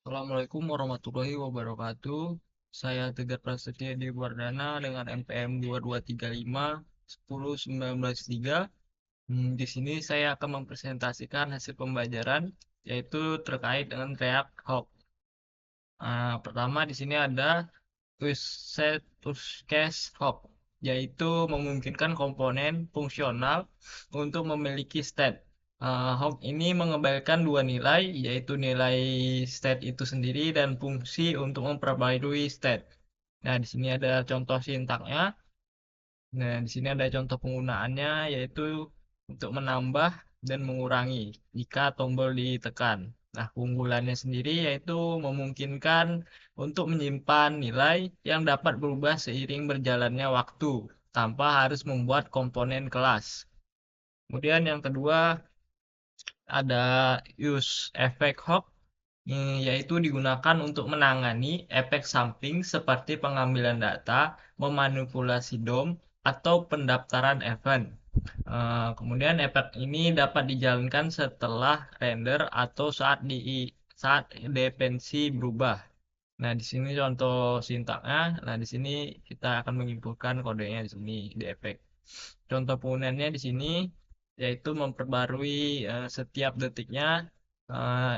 Assalamualaikum warahmatullahi wabarakatuh. Saya Tegar Prasetya di Wardana dengan NPM 2235 10193. Di sini saya akan mempresentasikan hasil pembelajaran yaitu terkait dengan React Hub. Pertama di sini ada set case hop, yaitu memungkinkan komponen fungsional untuk memiliki state. Hop ini mengembalikan dua nilai, yaitu nilai state itu sendiri dan fungsi untuk memperbarui state. Nah, di sini ada contoh sintaknya. Nah, di sini ada contoh penggunaannya, yaitu untuk menambah dan mengurangi jika tombol ditekan. Nah, keunggulannya sendiri yaitu memungkinkan untuk menyimpan nilai yang dapat berubah seiring berjalannya waktu tanpa harus membuat komponen kelas. Kemudian yang kedua ada use effect hook, yaitu digunakan untuk menangani efek samping seperti pengambilan data, memanipulasi DOM, atau pendaftaran event. Kemudian efek ini dapat dijalankan setelah render atau saat dependensi berubah. Nah, di sini contoh sintaknya. Nah, di sini kita akan mengimpulkan kodenya di sini di efek. Contoh penggunaannya di sini yaitu memperbarui setiap detiknya.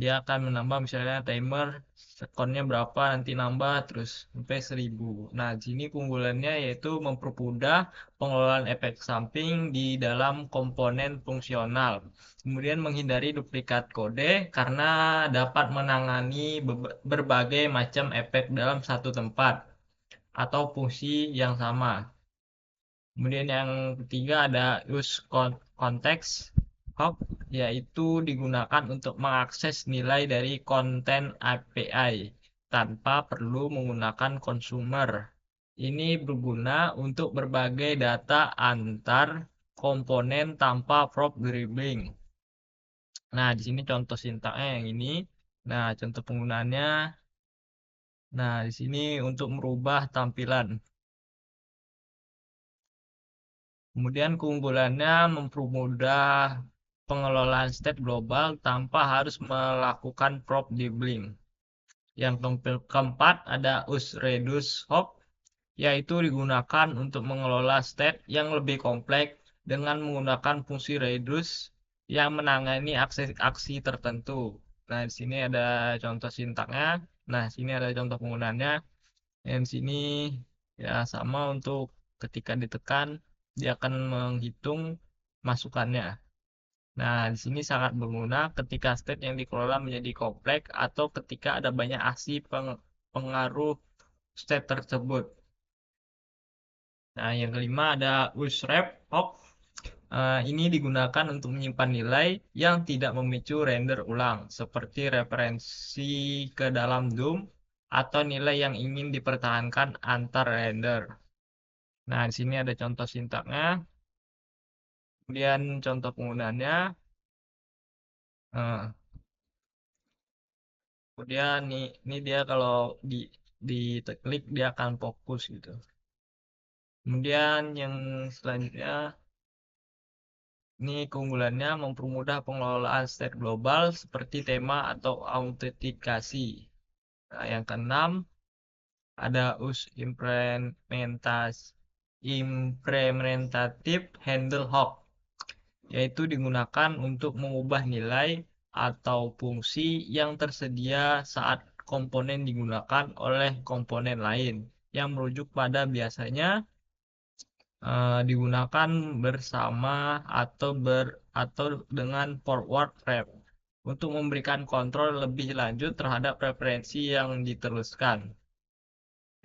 Dia akan menambah misalnya timer sekonnya berapa, nanti nambah terus sampai 1000. Nah, di sini keunggulannya yaitu mempermudah pengelolaan efek samping di dalam komponen fungsional. Kemudian menghindari duplikat kode karena dapat menangani berbagai macam efek dalam satu tempat atau fungsi yang sama. Kemudian yang ketiga ada use context hub, yaitu digunakan untuk mengakses nilai dari konten API tanpa perlu menggunakan consumer. Ini berguna untuk berbagai data antar komponen tanpa prop dribbling. Nah, di sini contoh sintaknya yang ini. Nah, contoh penggunaannya. Nah, di sini untuk merubah tampilan. Kemudian keunggulannya mempermudah pengelolaan state global tanpa harus melakukan prop dribbling. Yang keempat ada use reduce hop, yaitu digunakan untuk mengelola state yang lebih kompleks dengan menggunakan fungsi reduce yang menangani aksi tertentu. Nah, di sini ada contoh sintaknya. Nah, di sini ada contoh penggunaannya. Yang di sini ya sama untuk ketika ditekan dia akan menghitung masukannya. Nah, di sini sangat berguna ketika state yang dikelola menjadi kompleks atau ketika ada banyak aksi pengaruh state tersebut. Nah, yang kelima ada usewrap hop. Ini digunakan untuk menyimpan nilai yang tidak memicu render ulang, seperti referensi ke dalam DOM atau nilai yang ingin dipertahankan antar render. Nah, di sini ada contoh sintaknya, kemudian contoh penggunaannya. Nah, kemudian ini dia kalau di klik dia akan fokus gitu. Kemudian yang selanjutnya ini keunggulannya mempermudah pengelolaan state global seperti tema atau autentikasi. Nah, yang keenam ada implementatif handle hop, yaitu digunakan untuk mengubah nilai atau fungsi yang tersedia saat komponen digunakan oleh komponen lain yang merujuk pada biasanya digunakan bersama atau dengan forward wrap untuk memberikan kontrol lebih lanjut terhadap referensi yang diteruskan.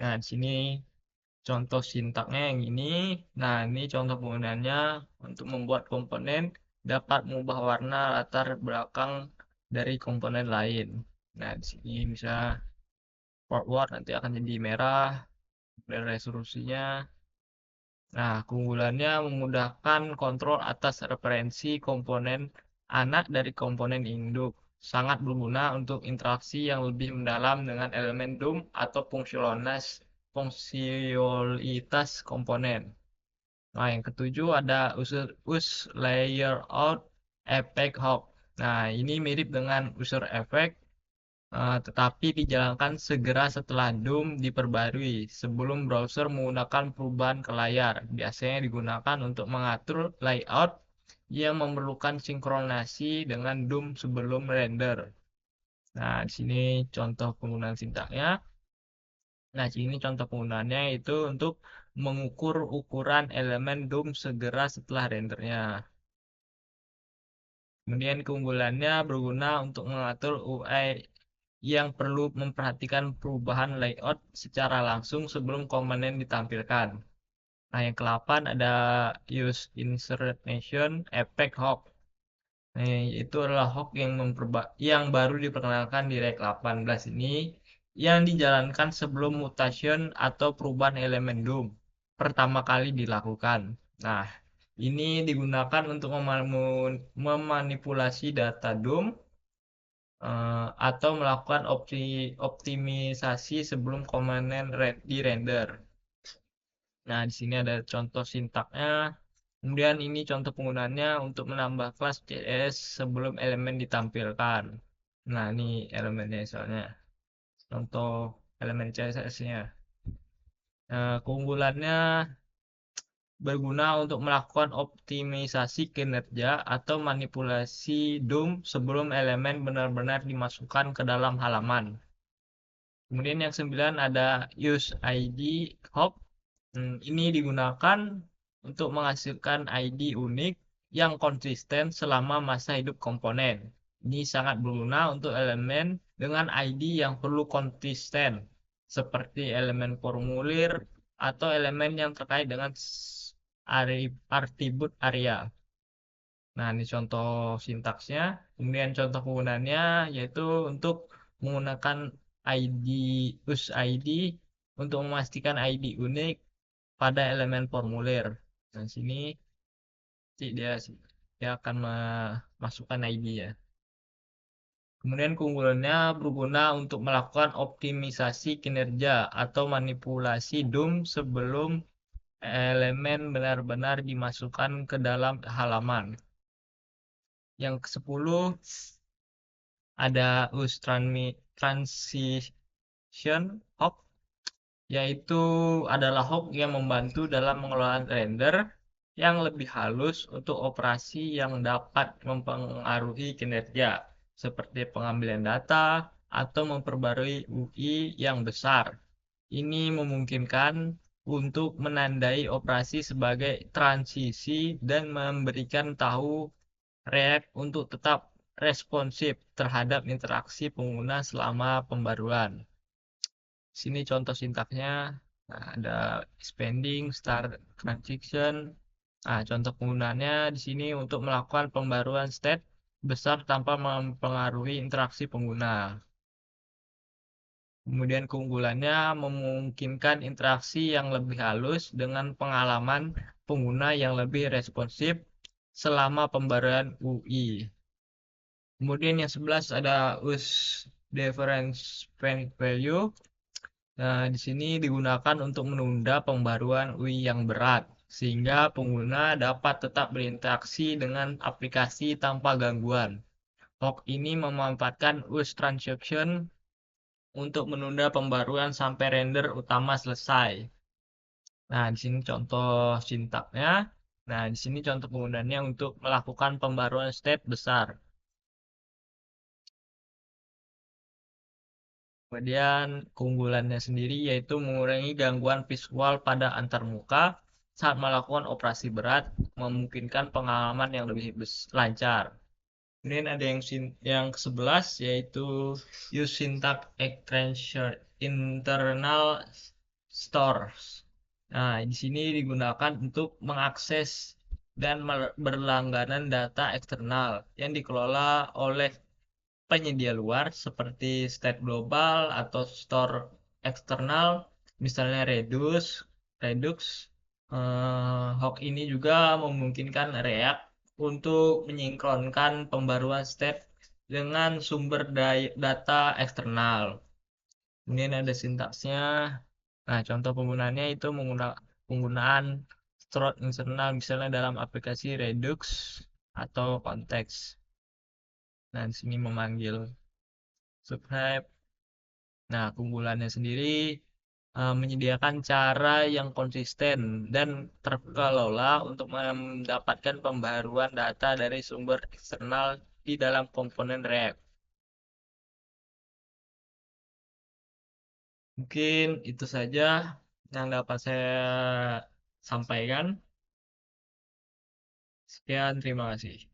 Nah, di sini contoh sintaknya yang ini. Nah, ini contoh penggunaannya untuk membuat komponen dapat mengubah warna latar belakang dari komponen lain. Nah, di sini bisa forward nanti akan jadi merah dan resolusinya. Nah, keunggulannya memudahkan kontrol atas referensi komponen anak dari komponen induk. Sangat berguna untuk interaksi yang lebih mendalam dengan elemen DOM atau fungsionalitas komponen. Nah, yang ketujuh ada use layer out effect hop. Nah, ini mirip dengan user effect. tetapi dijalankan segera setelah DOM diperbarui sebelum browser menggunakan perubahan ke layar. Biasanya digunakan untuk mengatur layout yang memerlukan sinkronasi dengan DOM sebelum render. Nah, di sini contoh penggunaan sintaknya. Nah, di sini contoh penggunaannya itu untuk mengukur ukuran elemen DOM segera setelah rendernya. Kemudian keunggulannya berguna untuk mengatur UI yang perlu memperhatikan perubahan layout secara langsung sebelum komponen ditampilkan. Nah, yang ke-8 ada use insertion effect hook. Nah, itu adalah hook yang baru diperkenalkan di Rec 18 ini yang dijalankan sebelum mutation atau perubahan elemen DOM pertama kali dilakukan. Nah, ini digunakan untuk memanipulasi data DOM atau melakukan optimisasi sebelum komponen di render. Nah, di sini ada contoh sintaknya. Kemudian ini contoh penggunaannya untuk menambah kelas CSS sebelum elemen ditampilkan. Nah, ini elemennya soalnya. Contoh elemen CSS-nya. Nah, keunggulannya berguna untuk melakukan optimisasi kinerja atau manipulasi DOM sebelum elemen benar-benar dimasukkan ke dalam halaman. Kemudian yang 9 ada use ID hop. Ini digunakan untuk menghasilkan ID unik yang konsisten selama masa hidup komponen. Ini sangat berguna untuk elemen dengan ID yang perlu konsisten, seperti elemen formulir atau elemen yang terkait dengan atribut area. Nah, ini contoh sintaksnya. Kemudian contoh penggunaannya yaitu untuk menggunakan ID use ID untuk memastikan ID unik pada elemen formulir. Nah, sini dia akan memasukkan ID ya. Kemudian keunggulannya berguna untuk melakukan optimisasi kinerja atau manipulasi DOM sebelum elemen benar-benar dimasukkan ke dalam halaman. Yang ke-10 ada use transition hop, yaitu adalah hook yang membantu dalam mengelola render yang lebih halus untuk operasi yang dapat mempengaruhi kinerja, seperti pengambilan data atau memperbarui UI yang besar. Ini memungkinkan untuk menandai operasi sebagai transisi dan memberikan tahu React untuk tetap responsif terhadap interaksi pengguna selama pembaruan. Sini contoh sintaknya, nah, ada expanding, start transition. Nah, contoh penggunaannya di sini untuk melakukan pembaruan state besar tanpa mempengaruhi interaksi pengguna. Kemudian keunggulannya memungkinkan interaksi yang lebih halus dengan pengalaman pengguna yang lebih responsif selama pembaruan UI. Kemudian yang 11 ada use difference value. Nah, di sini digunakan untuk menunda pembaruan UI yang berat, sehingga pengguna dapat tetap berinteraksi dengan aplikasi tanpa gangguan. Hook ini memanfaatkan use transaction untuk menunda pembaruan sampai render utama selesai. Nah, di sini contoh sintaknya. Nah, di sini contoh penggunaannya untuk melakukan pembaruan state besar. Kemudian keunggulannya sendiri yaitu mengurangi gangguan visual pada antarmuka saat melakukan operasi berat, memungkinkan pengalaman yang lebih lancar. Kemudian ada yang ke-11 yaitu use syntax extension internal stores. Nah, di sini digunakan untuk mengakses dan berlangganan data eksternal yang dikelola oleh penyedia luar seperti state global atau store eksternal, misalnya Redux. Hook ini juga memungkinkan React untuk menyinkronkan pembaruan state dengan sumber data eksternal. Kemudian ada sintaksnya. Nah, contoh penggunaannya itu penggunaan store eksternal misalnya dalam aplikasi Redux atau konteks. Nah, di sini memanggil subscribe. Nah, keunggulannya sendiri menyediakan cara yang konsisten dan terkelola untuk mendapatkan pembaruan data dari sumber eksternal di dalam komponen React. Mungkin itu saja yang dapat saya sampaikan. Sekian, terima kasih.